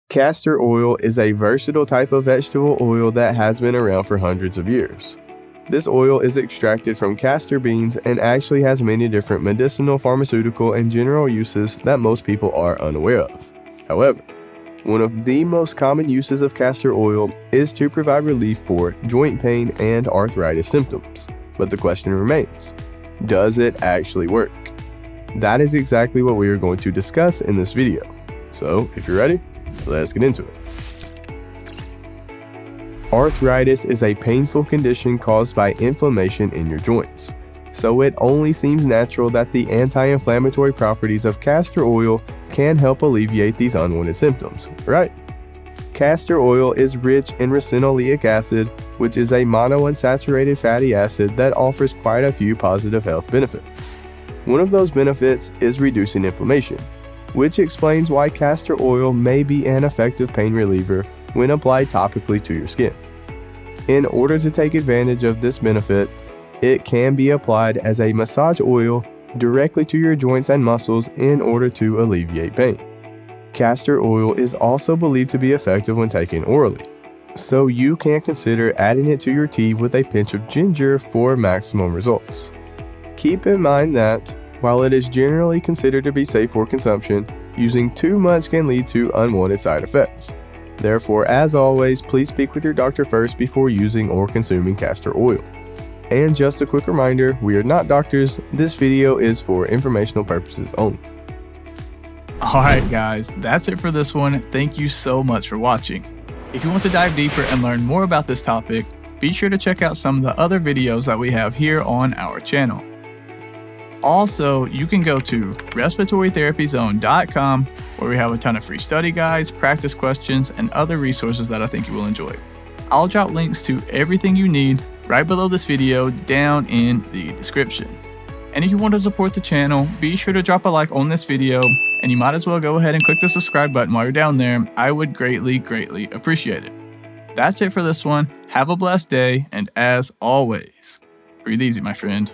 Castor oil is a versatile type of vegetable oil that has been around for hundreds of years. This oil is extracted from castor beans and actually has many different medicinal, pharmaceutical, and general uses that most people are unaware of. However, one of the most common uses of castor oil is to provide relief for joint pain and arthritis symptoms. But the question remains, does it actually work? That is exactly what we are going to discuss in this video. So, if you're ready, let's get into it. Arthritis is a painful condition caused by inflammation in your joints. So it only seems natural that the anti-inflammatory properties of castor oil can help alleviate these unwanted symptoms, right? Castor oil is rich in ricinoleic acid, which is a monounsaturated fatty acid that offers quite a few positive health benefits. One of those benefits is reducing inflammation, which explains why castor oil may be an effective pain reliever when applied topically to your skin. In order to take advantage of this benefit, it can be applied as a massage oil directly to your joints and muscles in order to alleviate pain. Castor oil is also believed to be effective when taken orally, so you can consider adding it to your tea with a pinch of ginger for maximum results. Keep in mind that, while it is generally considered to be safe for consumption, using too much can lead to unwanted side effects. Therefore, as always, please speak with your doctor first before using or consuming castor oil. And just a quick reminder, we are not doctors. This video is for informational purposes only. Alright guys, that's it for this one. Thank you so much for watching. If you want to dive deeper and learn more about this topic, be sure to check out some of the other videos that we have here on our channel. Also, you can go to respiratorytherapyzone.com where we have a ton of free study guides, practice questions, and other resources that I think you will enjoy. I'll drop links to everything you need right below this video down in the description. And if you want to support the channel, be sure to drop a like on this video, and you might as well go ahead and click the subscribe button while you're down there. I would greatly appreciate it. That's it for this one. Have a blessed day, and as always, breathe easy, my friend.